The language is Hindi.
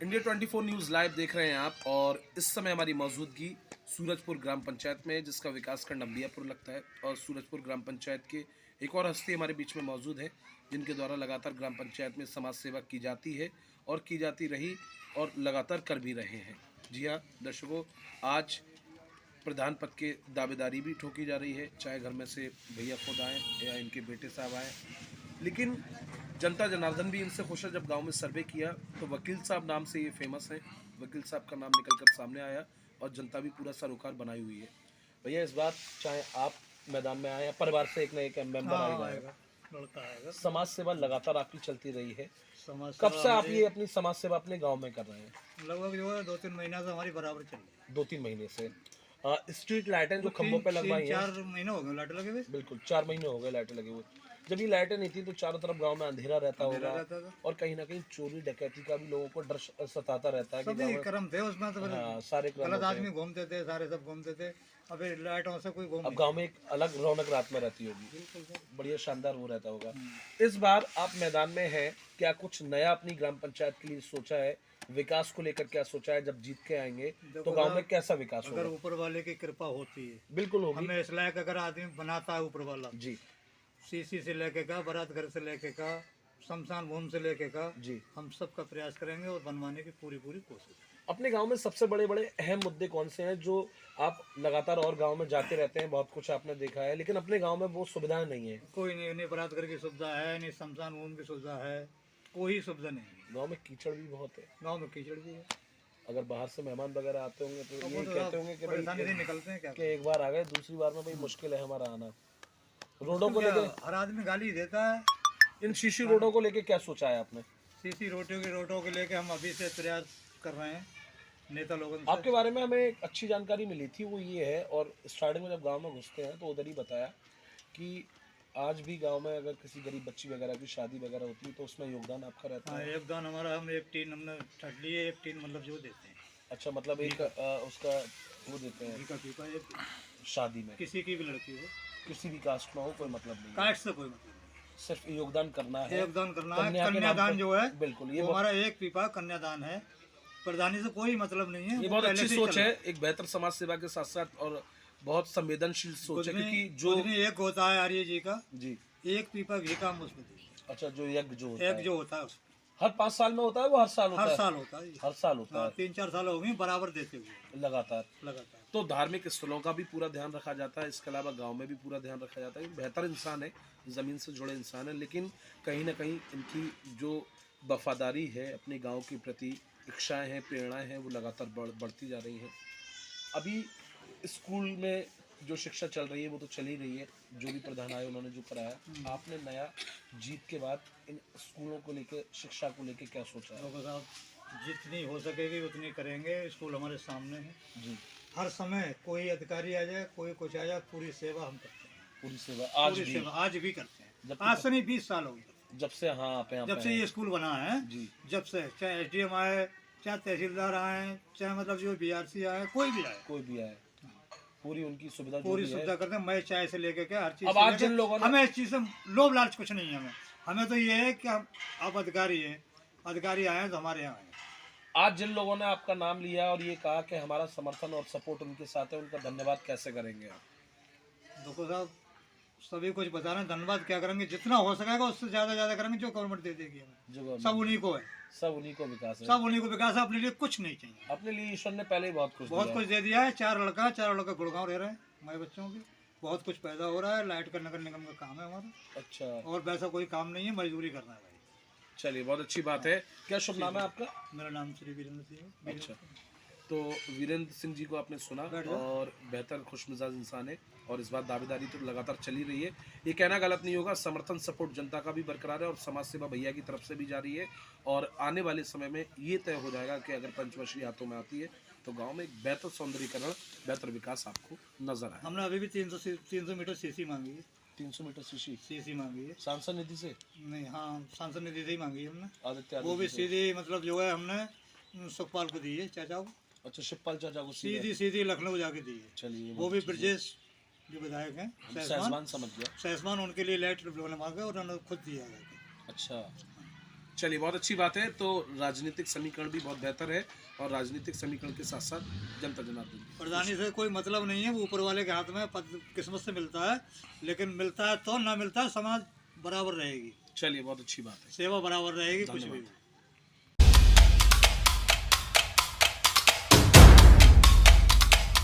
इंडिया 24 न्यूज़ लाइव देख रहे हैं आप। और इस समय हमारी मौजूदगी सूरजपुर ग्राम पंचायत में है, जिसका विकासखंड अंबियापुर लगता है। और सूरजपुर ग्राम पंचायत के एक और हस्ती हमारे बीच में मौजूद है, जिनके द्वारा लगातार ग्राम पंचायत में समाज सेवा की जाती है और की जाती रही और लगातार कर भी रहे हैं। जी हाँ दर्शकों, आज प्रधान पद के दावेदारी भी ठोकी जा रही है, चाहे घर में से भैया खुद आए या इनके बेटे साहब आए। लेकिन जनता जनार्दन भी इनसे खुश है। जब गांव में सर्वे किया तो वकील साहब नाम से ये फेमस है, वकील साहब का नाम निकलकर सामने आया और जनता भी पूरा सरोकार बनाई हुई है। भैया इस बार चाहे आप मैदान में आए या परिवार से एक न एक मेंबर आएगा, लड़का आएगा। समाज सेवा लगातार आपकी चलती रही है। समाज कब से आप ये अपनी समाज सेवा अपने गाँव में कर रहे हैं? लगभग जो है 2-3 महीना से हमारी बराबर चल रही है। 2-3 महीने से। स्ट्रीट लाइटें जो खंभों पे लगवाई हैं, 4 महीने हो गए लाइट लगे हुए। बिल्कुल 4 महीने हो गए लाइटें लगे हुए। जब ये लाइटें नहीं थी तो चारों तरफ गांव में अंधेरा रहता होगा और कहीं ना कहीं चोरी डकैती का भी लोगों को डर सताता रहता है। सभी क्रम थे उसमें तो सारे क्रम गलत आदमी घूमते थे, सारे सब घूमते थे। अभी लाइटों से कोई घूम। अब गांव में एक अलग रौनक रात में रहती होगी, बढ़िया शानदार वो रहता होगा। इस बार आप मैदान में हैं, क्या कुछ नया अपनी ग्राम पंचायत के लिए सोचा है? विकास को लेकर क्या सोचा है? जब जीत के आएंगे तो गांव में कैसा विकास होगा? अगर ऊपर वाले की कृपा होती है, बिल्कुल होगी। हमें इस लायक अगर आदमी बनाता है ऊपर वाला जी, सीसी से लेके का, बारात घर से लेके का, शमशान भूमि से लेके का, जी हम सब का प्रयास करेंगे और बनवाने की पूरी कोशिश। अपने गांव में सबसे बड़े बड़े अहम मुद्दे कौन से हैं जो आप लगातार और गांव में जाते रहते हैं? बहुत कुछ आपने देखा है, लेकिन अपने गांव में वो सुविधाएं नहीं है। कोई नहीं, नहीं बारात घर की सुविधा है, नहीं शमशान भूमि की सुविधा है, कोई सुविधा नहीं है। गांव में कीचड़ भी बहुत है, गांव में कीचड़ भी है। अगर बाहर से मेहमान वगैरह आते होंगे तो ये तो कहते होंगे कि परेशानी से निकलते हैं क्या कि एक बार आ गए, दूसरी बार में भाई मुश्किल है हमारा आना। रोडों को क्या, लेके हर आदमी गाली देता है। इन शीशी रोडों को लेके क्या सोचा है आपने? सीसी रोडों के लेके हम अभी से प्रयास कर रहे हैं नेता लोगों से। आपके बारे में हमें एक अच्छी जानकारी मिली थी, वो ये है, और स्टार्टिंग में जब गांव में घुसते हैं तो उधर ही बताया कि आज भी गांव में अगर किसी गरीब बच्ची वगैरह की शादी वगैरह होती है तो उसमें योगदान आपका रहता है। योगदान हमारा, हम एक टीन हमने छट लिए, एक टीन मतलब जो देते हैं। अच्छा, मतलब एक उसका वो देते हैं पीपा एक शादी में। किसी की भी लड़की हो, किसी भी कास्ट में हो, कोई मतलब नहीं, कास्ट से कोई मतलब नहीं, सिर्फ योगदान करना है। योगदान करना है। कन्या के नाम कन्यादान पर- जो है बिल्कुल, ये वो हमारा एक पीपा कन्यादान है। प्रधानी से कोई मतलब नहीं है। ये बहुत अच्छी सोच है, एक बेहतर समाज सेवा के साथ साथ, और बहुत संवेदनशील सोच है, क्योंकि जो एक होता है आर्य जी का, जी, एक पीपा घी का मुझ में अच्छा, जो यज्ञ जो होता एक है जो होता है हर 5 साल में होता है, वो हर साल होता हर है? साल होता है। हर साल होता है। 3-4 साल हो गए बराबर देते हुए लगातार। लगातार। तो धार्मिक स्थलों का भी पूरा ध्यान रखा जाता है, इसके अलावा गांव में भी पूरा ध्यान रखा जाता है। बेहतर इंसान है, ज़मीन से जुड़े इंसान है, लेकिन कहीं ना कहीं इनकी जो वफादारी है अपने गांव के प्रति, इच्छाएं हैं, प्रेरणाएं हैं, वो लगातार बढ़ती जा रही हैं। अभी स्कूल में जो शिक्षा चल रही है वो तो चल ही रही है, जो भी प्रधान आए उन्होंने जो कराया। आपने नया जीत के बाद इन स्कूलों को लेके, शिक्षा को लेके क्या सोचा है? तो जितनी हो सकेगी उतनी करेंगे। स्कूल हमारे सामने है जी, हर समय, कोई अधिकारी आ जाए, कोई कुछ आ जाए, पूरी सेवा हम करते हैं। पूरी सेवा आज भी करते हैं। आज से नहीं, 20 साल हो गए जब से, हाँ, आप यहाँ जब से ये स्कूल बना है जी, जब से, चाहे एसडीएम आए, चाहे तहसीलदार आए, चाहे मतलब जो बीआरसी आए, कोई भी आए, पूरी उनकी सुविधा, पूरी सुविधा करते हैं। मैं चाय से लेके के हर चीज। अब आज जिन लोगों ने, हमें इस चीज से लोभ लालच कुछ नहीं है। हमें तो ये है कि आप अधिकारी हैं, अधिकारी आए तो हमारे यहाँ आए। आज जिन लोगों ने आपका नाम लिया और ये कहा कि हमारा समर्थन और सपोर्ट उनके साथ है, उनका धन्यवाद कैसे करेंगे आप? देखो साहब, सभी कुछ बता रहे हैं, धन्यवाद क्या करेंगे, जितना हो सकेगा उससे ज्यादा करेंगे। जो गवर्नमेंट दे देगी हमें, सब उन्हीं को है, सब उन्हीं को विकास है, सब उन्हीं को विकास है। अपने लिए कुछ नहीं चाहिए। अपने लिए ईश्वर ने पहले ही बहुत कुछ दे दिया है। 4 लड़का गुड़गांव रह रहे हैं, हमारे बच्चों के बहुत कुछ पैदा हो रहा है। लाइट का नगर निगम का काम है हमारा। अच्छा, और वैसा कोई काम नहीं है, मजदूरी करना है भाई। चलिए, बहुत अच्छी बात है। क्या शुभ नाम है आपका? मेरा नाम श्री वीरेंद्र सिंह है। अच्छा, तो वीरेंद्र सिंह जी को आपने सुना, और बेहतर खुशमिजाज इंसान है, और इस बार दावेदारी तो लगातार चली रही है। ये कहना गलत नहीं होगा, समर्थन सपोर्ट जनता का भी बरकरार है और समाज सेवा भैया की तरफ से भी जारी है। और आने वाले समय में ये तय हो जाएगा कि अगर पंचवर्षीय हाथों में आती है तो गांव में एक बेहतर सौंदर्यीकरण, बेहतर विकास आपको नजर आए। हमने अभी भी 300 मीटर सीसी मांगी है। 300 मीटर सीसी मांगी है, सांसद निधि से? नहीं, हाँ, सांसद निधि से ही मांगी है हमने। आदित्य वो भी सीधी, मतलब जो है हमने सुखपाल को दी है, चाचा को। अच्छा, शिवपाल चाचा को सीधी लखनऊ जाके दी है। चलिए, वो भी ब्रजेश जो विधायक हैं, सहसमान, समझ गया, सहसमान, उनके लिए लाइट मांगा और उन्होंने खुद दिया जाके। अच्छा, चलिए, बहुत अच्छी बात है। तो राजनीतिक समीकरण भी बहुत बेहतर है और राजनीतिक समीकरण के साथ साथ जनता जनार्दन। प्रधानी से कोई मतलब नहीं है, वो ऊपर वाले के हाथ में पद किस्मत से मिलता है, लेकिन मिलता है तो ना मिलता है, समाज बराबर रहेगी, चलिए, बहुत अच्छी बात है। सेवा बराबर रहेगी, कुछ भी। धन्यवाद।